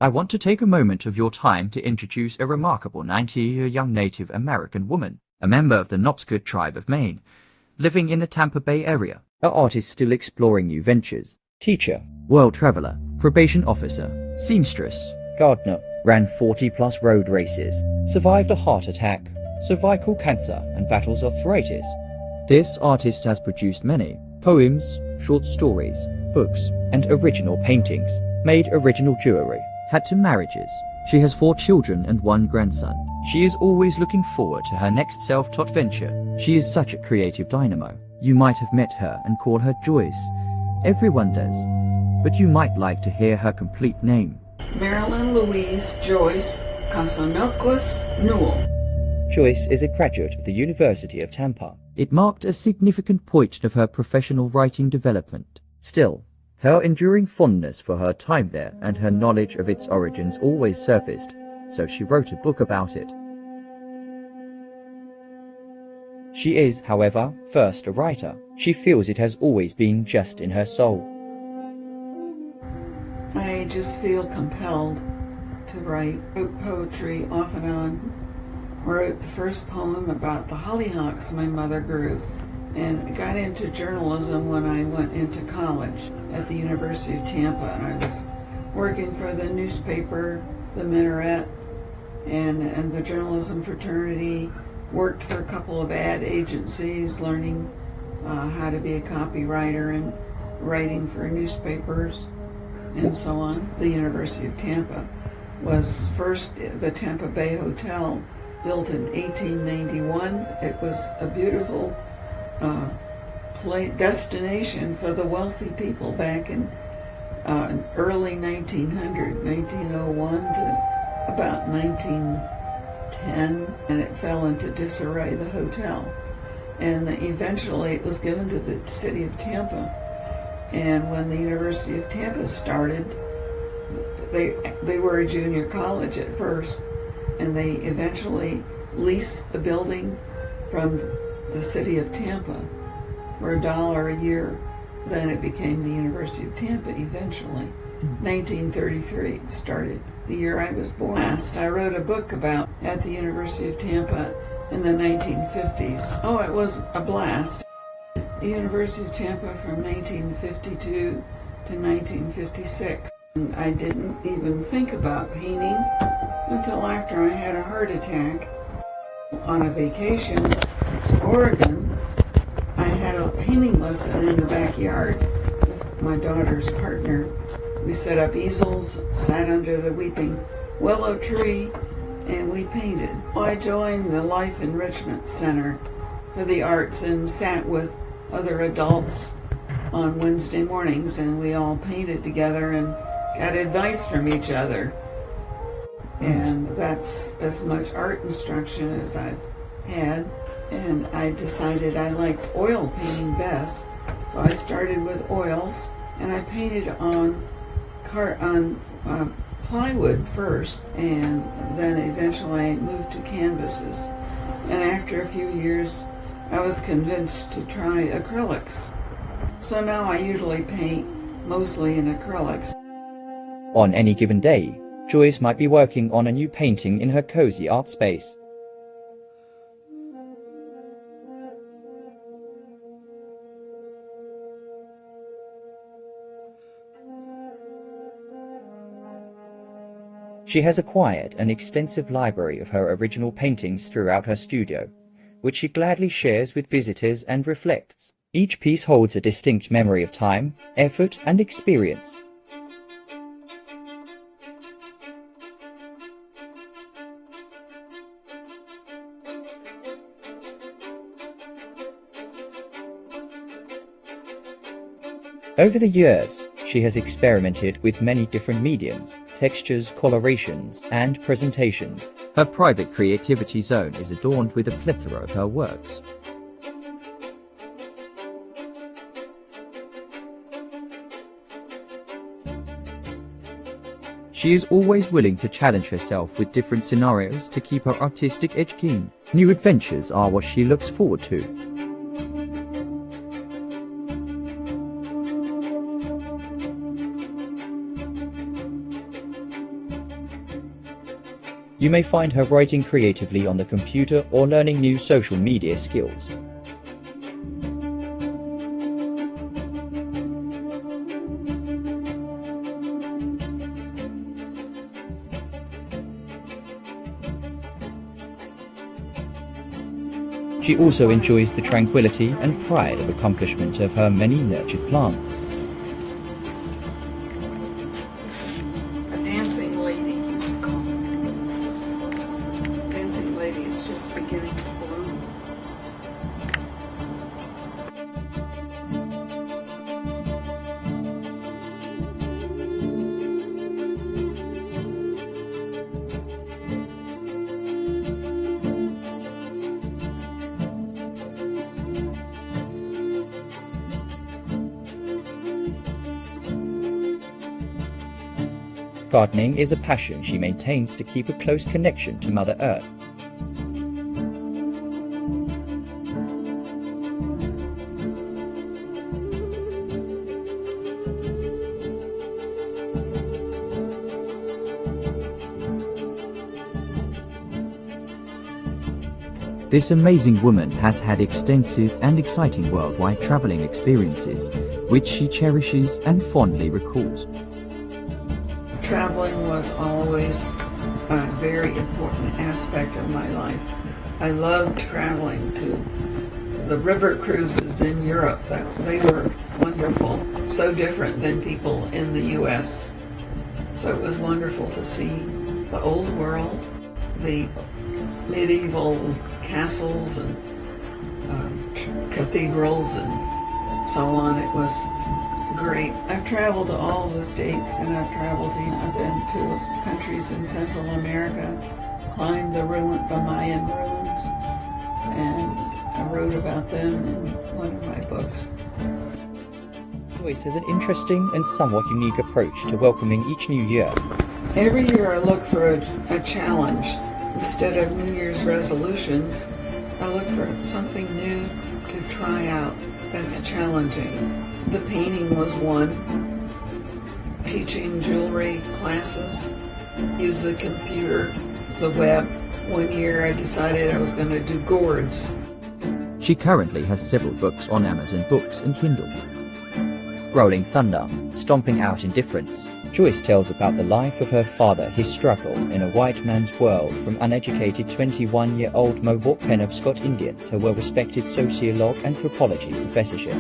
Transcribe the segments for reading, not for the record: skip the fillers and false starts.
I want to take a moment of your time to introduce a remarkable 90-year young Native American woman, a member of the Nopscut tribe of Maine, living in the Tampa Bay area. An artist still exploring new ventures, teacher, world traveler, probation officer, seamstress, gardener, ran 40-plus road races, survived a heart attack, cervical cancer, and battles arthritis. This artist has produced many poems, short stories, books, and original paintings, made original jewelry, had 2 marriages. She has 4 children and 1 grandson. She is always looking forward to her next self-taught venture. She is such a creative dynamo. You might have met her and call her Joyce. Everyone does. But you might like to hear her complete name. Marilyn Louise Joyce Casanoquas Newell. Joyce is a graduate of the University of Tampa. It marked a significant point of her professional writing development. Still, her enduring fondness for her time there and her knowledge of its origins always surfaced, so she wrote a book about it. She is, however, first a writer. She feels it has always been just in her soul. I just feel compelled to write. Wrote poetry off and on. Wrote the first poem about the hollyhocks my mother grew, and got into journalism when I went into college at the University of Tampa, and I was working for the newspaper, the Minaret, and the journalism fraternity. Worked for a couple of ad agencies, learning how to be a copywriter and writing for newspapers and so on. The University of Tampa was first the Tampa Bay Hotel, built in 1891. It was a beautiful destination for the wealthy people back in early 1900, 1901 to about 1910, and it fell into disarray, the hotel. And eventually it was given to the city of Tampa. And when the University of Tampa started, they were a junior college at first, and they eventually leased the building from the city of Tampa for $1 a year. Then it became the University of Tampa eventually. 1933 it started, the year I was born. Last, I wrote a book about at the University of Tampa in the 1950s. Oh, it was a blast. The University of Tampa from 1952 to 1956. And I didn't even think about painting until after I had a heart attack. On a vacation to Oregon, I had a painting lesson in the backyard with my daughter's partner. We set up easels, sat under the weeping willow tree, and we painted. I joined the Life Enrichment Center for the Arts and sat with other adults on Wednesday mornings, and we all painted together and got advice from each other. And that's as much art instruction as I've had. And I decided I liked oil painting best, so I started with oils, and I painted on plywood first, and then eventually I moved to canvases. And after a few years, I was convinced to try acrylics. So now I usually paint mostly in acrylics. On any given day, Joyce might be working on a new painting in her cozy art space. She has acquired an extensive library of her original paintings throughout her studio, which she gladly shares with visitors and reflects. Each piece holds a distinct memory of time, effort, and experience. Over the years, she has experimented with many different mediums, textures, colorations, and presentations. Her private creativity zone is adorned with a plethora of her works. She is always willing to challenge herself with different scenarios to keep her artistic edge keen. New adventures are what she looks forward to. You may find her writing creatively on the computer or learning new social media skills. She also enjoys the tranquility and pride of accomplishment of her many nurtured plants. A dancing lady, it's called. Dancing lady is just beginning to bloom. Gardening is a passion she maintains to keep a close connection to Mother Earth. This amazing woman has had extensive and exciting worldwide traveling experiences, which she cherishes and fondly recalls. Traveling was always a very important aspect of my life. I loved traveling to the river cruises in Europe. They were wonderful, so different than people in the U.S. So it was wonderful to see the old world, the medieval castles and cathedrals and so on. It was great. I've traveled to all the states, and I've been to countries in Central America, climbed the Mayan ruins, and I wrote about them in one of my books. Joyce has an interesting and somewhat unique approach to welcoming each new year. Every year I look for a challenge. Instead of New Year's resolutions, I look for something new to try out that's challenging. The painting was one. Teaching jewelry classes, use the computer, the web. One year I decided I was going to do gourds. She currently has several books on Amazon Books and Kindle. Rolling Thunder, Stomping Out Indifference. Joyce tells about the life of her father, his struggle in a white man's world, from uneducated 21-year-old Mohawk Penobscot Indian to well-respected sociologue and anthropology professorship.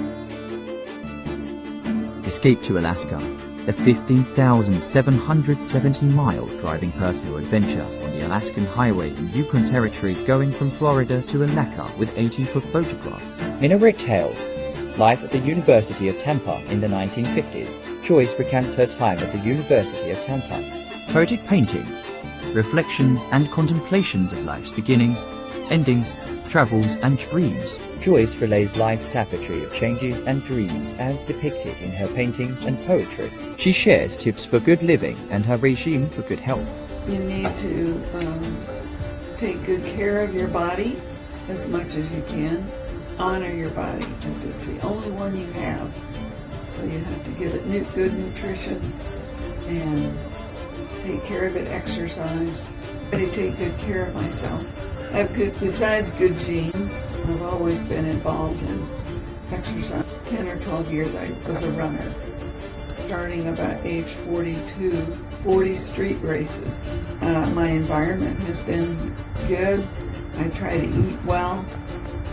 Escape to Alaska, the 15,770-mile driving personal adventure on the Alaskan Highway in Yukon Territory, going from Florida to Anaca with 80 photographs. Minaret Tales, life at the University of Tampa in the 1950s. Joyce recants her time at the University of Tampa. Poetic paintings, reflections and contemplations of life's beginnings, endings, travels and dreams. Joyce relays life's tapestry of changes and dreams as depicted in her paintings and poetry. She shares tips for good living and her regime for good health. You need to take good care of your body as much as you can. Honor your body, because it's the only one you have. So you have to give it good nutrition and take care of it, exercise. I take good care of myself. I have besides good genes, I've always been involved in exercise. 10 or 12 years I was a runner. Starting about age 42, 40 street races. My environment has been good. I try to eat well,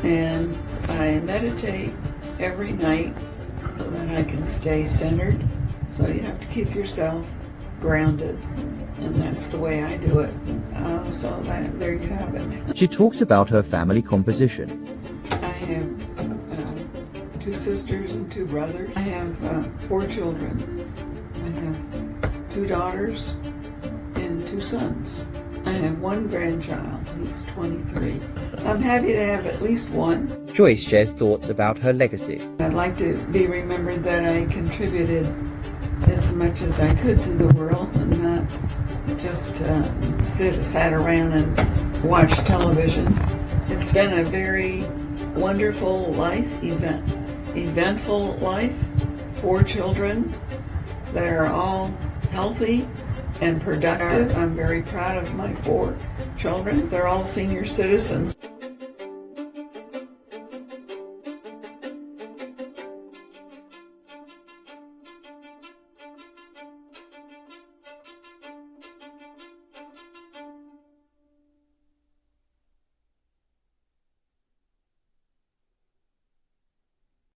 and I meditate every night so that I can stay centered. So you have to keep yourself grounded, and that's the way I do it. There you have it. She talks about her family composition. I have 2 sisters and 2 brothers. I have 4 children. I have 2 daughters and 2 sons. I have 1 grandchild. He's 23. I'm happy to have at least one. Joyce shares thoughts about her legacy. I'd like to be remembered that I contributed as much as I could to the world, and not just sat around and watched television. It's been a very wonderful life, eventful life. 4 children that are all healthy and productive. I'm very proud of my 4 children. They're all senior citizens.